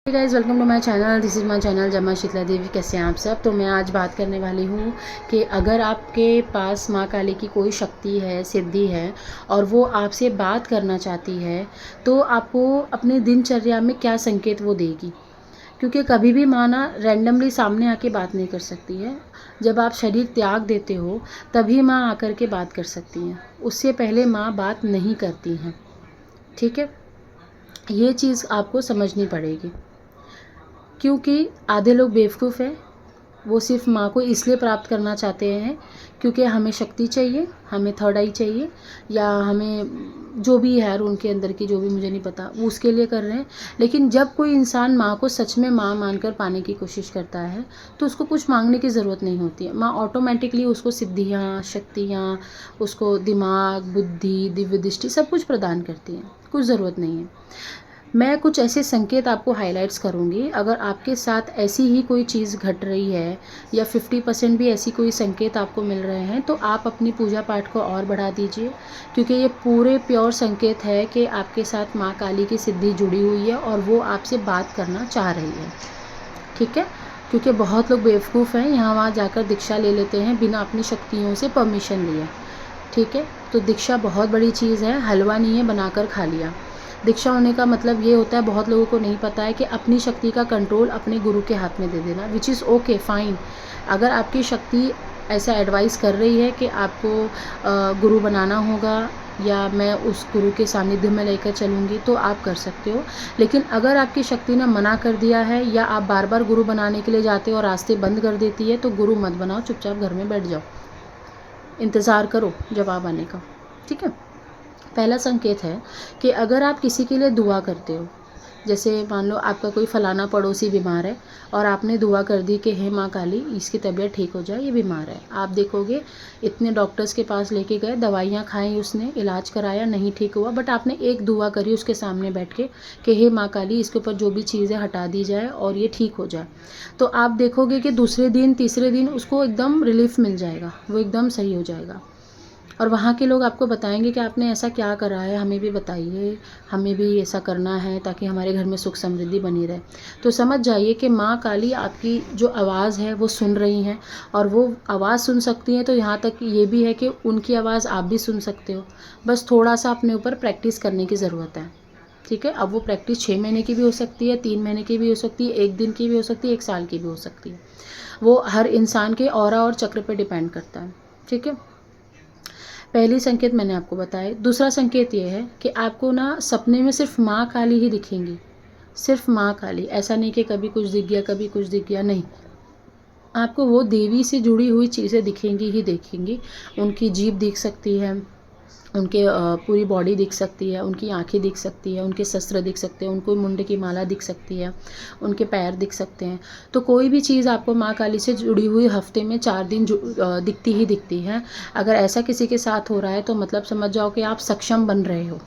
Guys, welcome to my channel. This is my channel जमा शीतला देवी। कैसे हैं आप सब? तो मैं आज बात करने वाली हूँ कि अगर आपके पास माँ काली की कोई शक्ति है, सिद्धि है और वो आपसे बात करना चाहती है, तो आपको अपने दिनचर्या में क्या संकेत वो देगी। क्योंकि कभी भी माँ ना रैंडमली सामने आके बात नहीं कर सकती है। जब आप शरीर त्याग देते हो तभी माँ आकर के बात कर सकती हैं। उससे पहले माँ बात नहीं करती हैं। ठीक है, ये चीज़ आपको समझनी पड़ेगी। क्योंकि आधे लोग बेवकूफ़ हैं, वो सिर्फ माँ को इसलिए प्राप्त करना चाहते हैं क्योंकि हमें शक्ति चाहिए, हमें थर्ड आई चाहिए, या हमें जो भी है उनके अंदर की, जो भी मुझे नहीं पता, वो उसके लिए कर रहे हैं। लेकिन जब कोई इंसान माँ को सच में माँ मानकर पाने की कोशिश करता है तो उसको कुछ मांगने की ज़रूरत नहीं होती है। माँ ऑटोमेटिकली उसको सिद्धियाँ, शक्तियाँ, उसको दिमाग, बुद्धि, दिव्य दृष्टि सब कुछ प्रदान करती है। कुछ ज़रूरत नहीं है। मैं कुछ ऐसे संकेत आपको हाइलाइट्स करूँगी। अगर आपके साथ ऐसी ही कोई चीज़ घट रही है या 50% भी ऐसी कोई संकेत आपको मिल रहे हैं, तो आप अपनी पूजा पाठ को और बढ़ा दीजिए, क्योंकि ये पूरे प्योर संकेत है कि आपके साथ माँ काली की सिद्धि जुड़ी हुई है और वो आपसे बात करना चाह रही है। ठीक है, क्योंकि बहुत लोग बेवकूफ़ हैं, यहाँ वहाँ जाकर दीक्षा ले लेते हैं बिना अपनी शक्तियों से परमिशन लिए। ठीक है, तो दीक्षा बहुत बड़ी चीज़ है, हलवा नहीं है बनाकर खा लिया। दीक्षा होने का मतलब ये होता है, बहुत लोगों को नहीं पता है, कि अपनी शक्ति का कंट्रोल अपने गुरु के हाथ में दे देना, विच इज़ ओके, फाइन। अगर आपकी शक्ति ऐसा एडवाइस कर रही है कि आपको गुरु बनाना होगा या मैं उस गुरु के सानिध्य में लेकर चलूँगी, तो आप कर सकते हो। लेकिन अगर आपकी शक्ति ने मना कर दिया है या आप बार बार गुरु बनाने के लिए जाते हो और रास्ते बंद कर देती है, तो गुरु मत बनाओ, चुपचाप घर में बैठ जाओ, इंतज़ार करो जवाब आने का। ठीक है, पहला संकेत है कि अगर आप किसी के लिए दुआ करते हो, जैसे मान लो आपका कोई फलाना पड़ोसी बीमार है और आपने दुआ कर दी कि हे माँ काली, इसकी तबीयत ठीक हो जाए, ये बीमार है। आप देखोगे इतने डॉक्टर्स के पास लेके गए, दवाइयाँ खाई, उसने इलाज कराया, नहीं ठीक हुआ, बट आपने एक दुआ करी उसके सामने बैठ के कि हे माँ काली, इसके ऊपर जो भी चीज़ है हटा दी जाए और ये ठीक हो जाए। तो आप देखोगे कि दूसरे दिन, तीसरे दिन उसको एकदम रिलीफ मिल जाएगा, वो एकदम सही हो जाएगा। और वहाँ के लोग आपको बताएंगे कि आपने ऐसा क्या करा है, हमें भी बताइए, हमें भी ऐसा करना है ताकि हमारे घर में सुख समृद्धि बनी रहे। तो समझ जाइए कि माँ काली आपकी जो आवाज़ है वो सुन रही हैं, और वो आवाज़ सुन सकती हैं तो यहाँ तक ये भी है कि उनकी आवाज़ आप भी सुन सकते हो। बस थोड़ा सा अपने ऊपर प्रैक्टिस करने की ज़रूरत है। ठीक है, अब वो प्रैक्टिस 6 महीने की भी हो सकती है, 3 महीने की भी हो सकती है, 1 दिन की भी हो सकती है, 1 साल की भी हो सकती है। वो हर इंसान के ऑरा और चक्र पर डिपेंड करता है। ठीक है, पहली संकेत मैंने आपको बताया। दूसरा संकेत ये है कि आपको ना सपने में सिर्फ माँ काली ही दिखेंगी, सिर्फ माँ काली। ऐसा नहीं कि कभी कुछ दिख गया, कभी कुछ दिख गया, नहीं। आपको वो देवी से जुड़ी हुई चीज़ें दिखेंगी ही दिखेंगी। उनकी जीभ दिख सकती है, उनके पूरी बॉडी दिख सकती है, उनकी आँखें दिख सकती है, उनके शस्त्र दिख सकते हैं, उनको मुंड की माला दिख सकती है, उनके पैर दिख सकते हैं। तो कोई भी चीज़ आपको माँ काली से जुड़ी हुई हफ्ते में 4 दिन दिखती ही दिखती है। अगर ऐसा किसी के साथ हो रहा है तो मतलब समझ जाओ कि आप सक्षम बन रहे हो,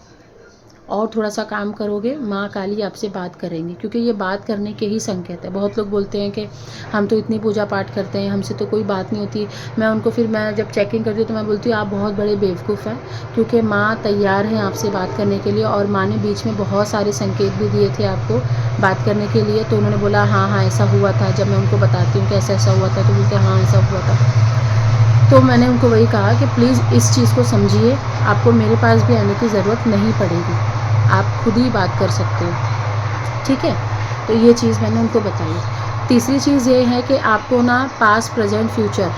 और थोड़ा सा काम करोगे, माँ काली आपसे बात करेंगी, क्योंकि ये बात करने के ही संकेत है। बहुत लोग बोलते हैं कि हम तो इतनी पूजा पाठ करते हैं, हमसे तो कोई बात नहीं होती। मैं जब चेकिंग करती हूँ तो मैं बोलती हूँ आप बहुत बड़े बेवकूफ़ हैं, क्योंकि माँ तैयार हैं आपसे बात करने के लिए। और माँ ने बीच में बहुत सारे संकेत भी दिए थे आपको बात करने के लिए, तो उन्होंने बोला हाँ हाँ ऐसा हुआ था। जब मैं उनको बताती हूँ कि ऐसा ऐसा हुआ था, तो बोलते हैं हाँ ऐसा हुआ था। तो मैंने उनको वही कहा कि प्लीज़ इस चीज़ को समझिए, आपको मेरे पास भी आने की ज़रूरत नहीं पड़ेगी, आप खुद ही बात कर सकते हो। ठीक है, तो ये चीज़ मैंने उनको बताई। तीसरी चीज़ ये है कि आपको ना पास्ट, प्रेजेंट, फ्यूचर,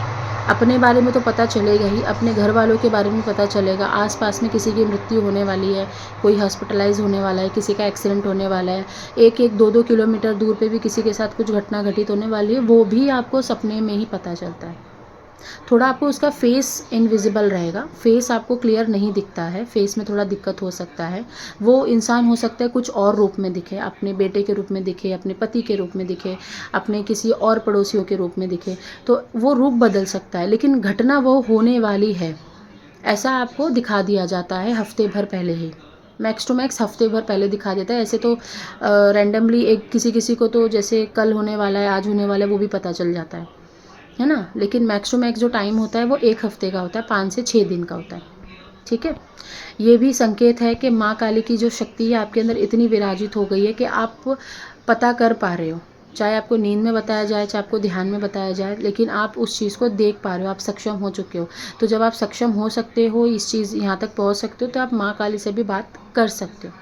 अपने बारे में तो पता चलेगा ही, अपने घर वालों के बारे में पता चलेगा। आसपास में किसी की मृत्यु होने वाली है, कोई हॉस्पिटलाइज होने वाला है, किसी का एक्सीडेंट होने वाला है, 1-1, 2-2 किलोमीटर दूर पे भी किसी के साथ कुछ घटना घटित होने वाली है, वो भी आपको सपने में ही पता चलता है। थोड़ा आपको उसका फेस इनविजिबल रहेगा, फेस आपको क्लियर नहीं दिखता है, फेस में थोड़ा दिक्कत हो सकता है। वो इंसान हो सकता है कुछ और रूप में दिखे, अपने बेटे के रूप में दिखे, अपने पति के रूप में दिखे, अपने किसी और पड़ोसियों के रूप में दिखे, तो वो रूप बदल सकता है, लेकिन घटना वो होने वाली है, ऐसा आपको दिखा दिया जाता है हफ्ते भर पहले ही। मैक्स टू मैक्स हफ्ते भर पहले दिखा देता है। ऐसे तो रैंडमली एक किसी किसी को तो जैसे कल होने वाला है, आज होने वाला है, वो भी पता चल जाता है ना। लेकिन मैक्स टू मैक्स जो टाइम होता है वो 1 हफ्ते का होता है, 5 से 6 दिन का होता है। ठीक है, ये भी संकेत है कि माँ काली की जो शक्ति है आपके अंदर इतनी विराजित हो गई है कि आप पता कर पा रहे हो, चाहे आपको नींद में बताया जाए, चाहे आपको ध्यान में बताया जाए, लेकिन आप उस चीज़ को देख पा रहे हो, आप सक्षम हो चुके हो। तो जब आप सक्षम हो सकते हो, इस चीज़ यहाँ तक पहुँच सकते हो, तो आप माँ काली से भी बात कर सकते हो।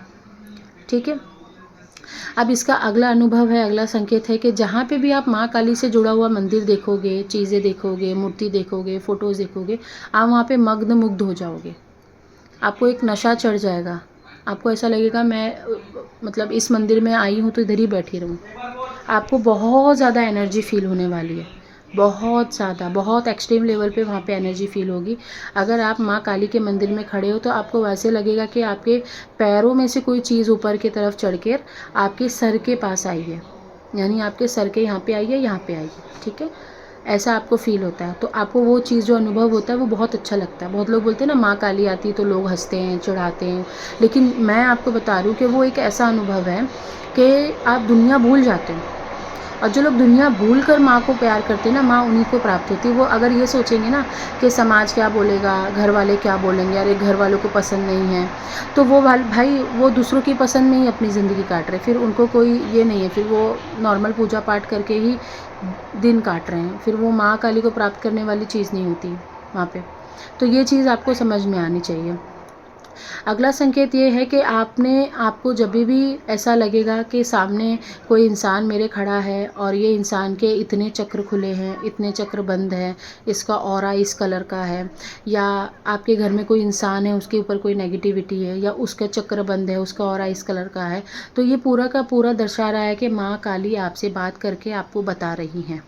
ठीक है। अब इसका अगला अनुभव है, अगला संकेत है कि जहाँ पे भी आप माँ काली से जुड़ा हुआ मंदिर देखोगे, चीज़ें देखोगे, मूर्ति देखोगे, फ़ोटोज़ देखोगे, आप वहाँ पे मग्न मुग्ध हो जाओगे। आपको एक नशा चढ़ जाएगा। आपको ऐसा लगेगा मैं मतलब इस मंदिर में आई हूँ तो इधर ही बैठी रहूँ। आपको बहुत ज़्यादा एनर्जी फ़ील होने वाली है, बहुत ज़्यादा, बहुत एक्सट्रीम लेवल पे वहाँ पे एनर्जी फ़ील होगी। अगर आप माँ काली के मंदिर में खड़े हो तो आपको वैसे लगेगा कि आपके पैरों में से कोई चीज़ ऊपर की तरफ चढ़ कर आपके सर के पास आई है, यानी आपके सर के यहाँ पे आई है, यहाँ पे आई है। ठीक है, ऐसा आपको फ़ील होता है। तो आपको वो चीज़ जो अनुभव होता है वो बहुत अच्छा लगता है। बहुत लोग बोलते हैं ना माँ काली आती है तो लोग हंसते हैं, चिढ़ाते हैं, लेकिन मैं आपको बता रही हूँ कि वो एक ऐसा अनुभव है कि आप दुनिया भूल जाते हो। और जो लोग दुनिया भूल कर माँ को प्यार करते हैं ना, माँ उन्हीं को प्राप्त होती है। वो अगर ये सोचेंगे ना कि समाज क्या बोलेगा, घर वाले क्या बोलेंगे, अरे घर वालों को पसंद नहीं है, तो वो भाई वो दूसरों की पसंद में ही अपनी ज़िंदगी काट रहे, फिर उनको कोई ये नहीं है, फिर वो नॉर्मल पूजा पाठ करके ही दिन काट रहे हैं, फिर वो माँ काली को प्राप्त करने वाली चीज़ नहीं होती वहाँ पे। तो ये चीज़ आपको समझ में आनी चाहिए। अगला संकेत ये है कि आपको जब भी ऐसा लगेगा कि सामने कोई इंसान मेरे खड़ा है और ये इंसान के इतने चक्र खुले हैं, इतने चक्र बंद हैं, इसका ऑरा इस कलर का है, या आपके घर में कोई इंसान है उसके ऊपर कोई नेगेटिविटी है, या उसका चक्र बंद है, उसका ऑरा इस कलर का है, तो ये पूरा का पूरा दर्शा रहा है कि माँ काली आपसे बात करके आपको बता रही हैं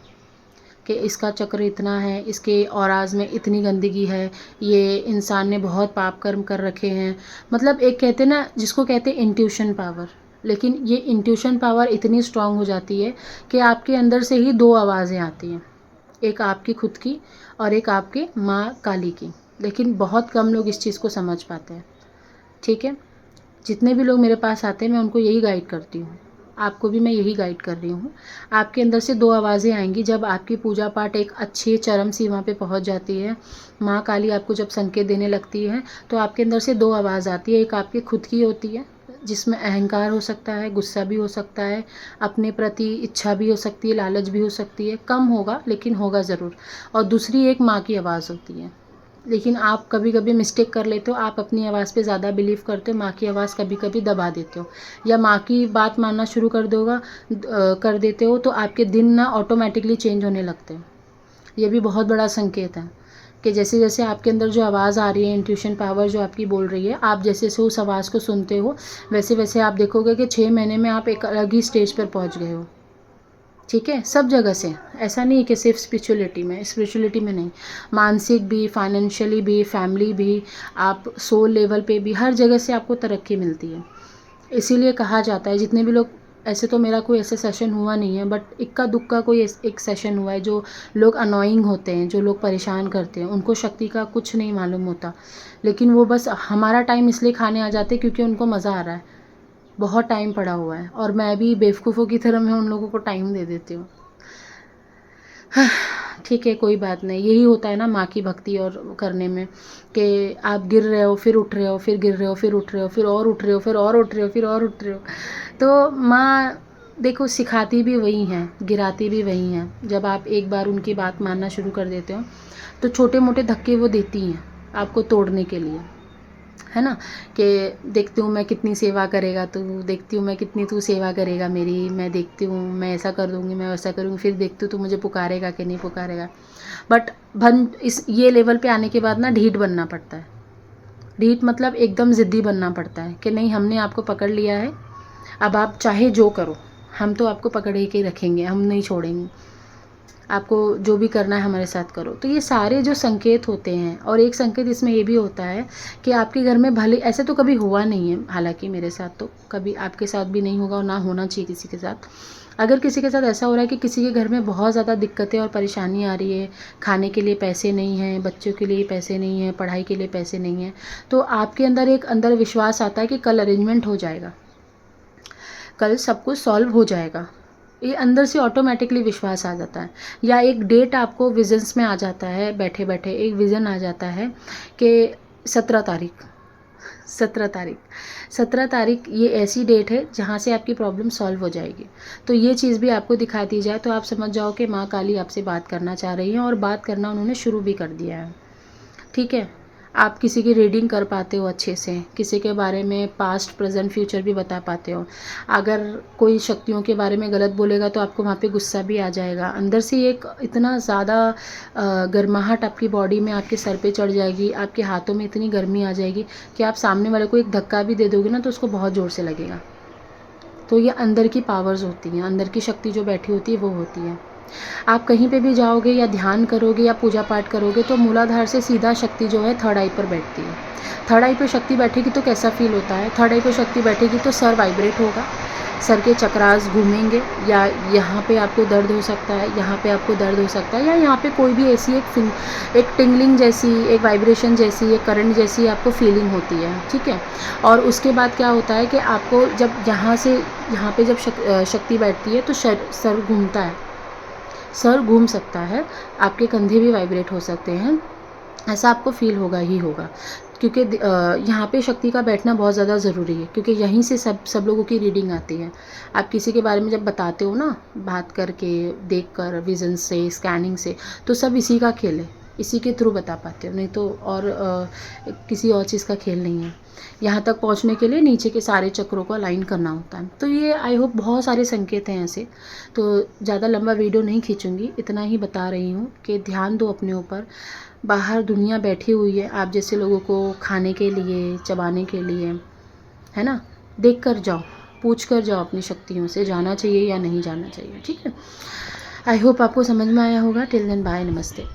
कि इसका चक्र इतना है, इसके औराज में इतनी गंदगी है, ये इंसान ने बहुत पाप कर्म कर रखे हैं। मतलब एक कहते हैं ना जिसको कहते हैं इंट्यूशन पावर, लेकिन ये इंट्यूशन पावर इतनी स्ट्रांग हो जाती है कि आपके अंदर से ही दो आवाज़ें आती हैं, एक आपकी खुद की और एक आपके माँ काली की। लेकिन बहुत कम लोग इस चीज़ को समझ पाते हैं। ठीक है, जितने भी लोग मेरे पास आते हैं मैं उनको यही गाइड करती हूँ, आपको भी मैं यही गाइड कर रही हूँ। आपके अंदर से दो आवाज़ें आएंगी जब आपकी पूजा पाठ एक अच्छी चरम सीमा पे पहुँच जाती है, माँ काली आपको जब संकेत देने लगती है, तो आपके अंदर से दो आवाज़ आती है। एक आपकी खुद की होती है जिसमें अहंकार हो सकता है, गुस्सा भी हो सकता है, अपने प्रति इच्छा भी हो सकती है, लालच भी हो सकती है, कम होगा लेकिन होगा ज़रूर। और दूसरी एक माँ की आवाज़ होती है। लेकिन आप कभी कभी मिस्टेक कर लेते हो, आप अपनी आवाज़ पे ज़्यादा बिलीव करते हो, माँ की आवाज़ कभी कभी दबा देते हो, या माँ की बात मानना शुरू कर देते हो, तो आपके दिन ना ऑटोमेटिकली चेंज होने लगते हैं। ये भी बहुत बड़ा संकेत है कि जैसे जैसे आपके अंदर जो आवाज़ आ रही है, इंट्यूशन पावर जो आपकी बोल रही है, आप जैसे जैसे उस आवाज़ को सुनते हो वैसे वैसे आप देखोगे कि 6 महीने में आप एक अलग ही स्टेज पर पहुँच गए हो। ठीक है, सब जगह से, ऐसा नहीं कि सिर्फ स्पिरिचुअलिटी में नहीं, मानसिक भी, फाइनेंशियली भी, फैमिली भी, आप सोल लेवल पे भी, हर जगह से आपको तरक्की मिलती है। इसीलिए कहा जाता है, जितने भी लोग, ऐसे तो मेरा कोई ऐसा सेशन हुआ नहीं है, बट इक्का दुक्का कोई एक सेशन हुआ है, जो लोग अनोइंग होते हैं, जो लोग परेशान करते हैं, उनको शक्ति का कुछ नहीं मालूम होता, लेकिन वो बस हमारा टाइम इसलिए खाने आ जाते हैं क्योंकि उनको मज़ा आ रहा है, बहुत टाइम पड़ा हुआ है, और मैं भी बेवकूफ़ों की तरह मैं उन लोगों को टाइम दे देती हूँ। ठीक है, कोई बात नहीं, यही होता है ना माँ की भक्ति और करने में, कि आप गिर रहे हो, फिर उठ रहे हो, फिर गिर रहे हो, फिर उठ रहे हो, फिर और उठ रहे हो, फिर और उठ रहे हो, फिर और उठ रहे हो। तो माँ देखो सिखाती भी वही हैं, गिराती भी वही हैं। जब आप एक बार उनकी बात मानना शुरू कर देते हो तो छोटे मोटे धक्के वो देती हैं आपको तोड़ने के लिए, है ना, कि देखती हूँ मैं कितनी सेवा करेगा तू, देखती हूँ मैं कितनी तू सेवा करेगा मेरी, मैं देखती हूँ मैं ऐसा कर दूँगी, मैं वैसा करूँगी, फिर देखती हूँ तू मुझे पुकारेगा कि नहीं पुकारेगा। बट इस ये लेवल पे आने के बाद ना ढीठ बनना पड़ता है। ढीठ मतलब एकदम ज़िद्दी बनना पड़ता है कि नहीं, हमने आपको पकड़ लिया है, अब आप चाहे जो करो, हम तो आपको पकड़ के रखेंगे, हम नहीं छोड़ेंगे, आपको जो भी करना है हमारे साथ करो। तो ये सारे जो संकेत होते हैं, और एक संकेत इसमें ये भी होता है कि आपके घर में, भले ऐसे तो कभी हुआ नहीं है, हालांकि मेरे साथ तो कभी, आपके साथ भी नहीं होगा और ना होना चाहिए किसी के साथ। अगर किसी के साथ ऐसा हो रहा है कि किसी के घर में बहुत ज़्यादा दिक्कतें और परेशानी आ रही है, खाने के लिए पैसे नहीं हैं, बच्चों के लिए पैसे नहीं हैं, पढ़ाई के लिए पैसे नहीं हैं, तो आपके अंदर एक अंदर विश्वास आता है कि कल अरेंजमेंट हो जाएगा, कल सब कुछ सॉल्व हो जाएगा। ये अंदर से ऑटोमेटिकली विश्वास आ जाता है। या एक डेट आपको विजन्स में आ जाता है, बैठे बैठे एक विज़न आ जाता है कि 17 तारीख 17 तारीख, 17 तारीख ये ऐसी डेट है जहाँ से आपकी प्रॉब्लम सॉल्व हो जाएगी। तो ये चीज़ भी आपको दिखा दी जाए तो आप समझ जाओ कि माँ काली आपसे बात करना चाह रही हैं और बात करना उन्होंने शुरू भी कर दिया है। ठीक है, आप किसी की रीडिंग कर पाते हो अच्छे से, किसी के बारे में पास्ट प्रेजेंट फ्यूचर भी बता पाते हो। अगर कोई शक्तियों के बारे में गलत बोलेगा तो आपको वहाँ पे गुस्सा भी आ जाएगा, अंदर से एक इतना ज़्यादा गर्माहट आपकी बॉडी में, आपके सर पे चढ़ जाएगी, आपके हाथों में इतनी गर्मी आ जाएगी कि आप सामने वाले को एक धक्का भी दे दोगे ना तो उसको बहुत ज़ोर से लगेगा। तो ये अंदर की पावर्स होती हैं, अंदर की शक्ति जो बैठी होती है वो होती है। आप कहीं पे भी जाओगे या ध्यान करोगे या पूजा पाठ करोगे तो मूलाधार से सीधा शक्ति जो है थर्ड आई पर बैठती है। थर्ड आई पर शक्ति बैठेगी तो कैसा फील होता है? थर्ड आई पर शक्ति बैठेगी तो सर वाइब्रेट होगा, सर के चक्रास घूमेंगे, या यहाँ पे आपको दर्द हो सकता है, यहाँ पे आपको दर्द हो सकता है, या यहाँ पे कोई भी ऐसी एक टिंगलिंग जैसी, एक वाइब्रेशन जैसी, एक करंट जैसी आपको फीलिंग होती है। ठीक है, और उसके बाद क्या होता है कि आपको जब यहाँ से यहाँ पे जब शक्ति बैठती है तो सर घूमता है, सर घूम सकता है, आपके कंधे भी वाइब्रेट हो सकते हैं, ऐसा आपको फील होगा ही होगा। क्योंकि यहाँ पे शक्ति का बैठना बहुत ज़्यादा ज़रूरी है, क्योंकि यहीं से सब लोगों की रीडिंग आती है। आप किसी के बारे में जब बताते हो ना, बात करके, देखकर, विज़न से, स्कैनिंग से, तो सब इसी का खेल है, इसी के थ्रू बता पाते हो, नहीं तो और किसी और चीज़ का खेल नहीं है। यहाँ तक पहुँचने के लिए नीचे के सारे चक्रों को अलाइन करना होता है। तो ये आई होप बहुत सारे संकेत हैं ऐसे, तो ज़्यादा लंबा वीडियो नहीं खींचूंगी, इतना ही बता रही हूँ कि ध्यान दो अपने ऊपर। बाहर दुनिया बैठी हुई है आप जैसे लोगों को खाने के लिए, चबाने के लिए, है ना। देख कर जाओ, पूछ कर जाओ अपनी शक्तियों से, जाना चाहिए या नहीं जाना चाहिए। ठीक है, आई होप आपको समझ में आया होगा। टिल देन बाय, नमस्ते।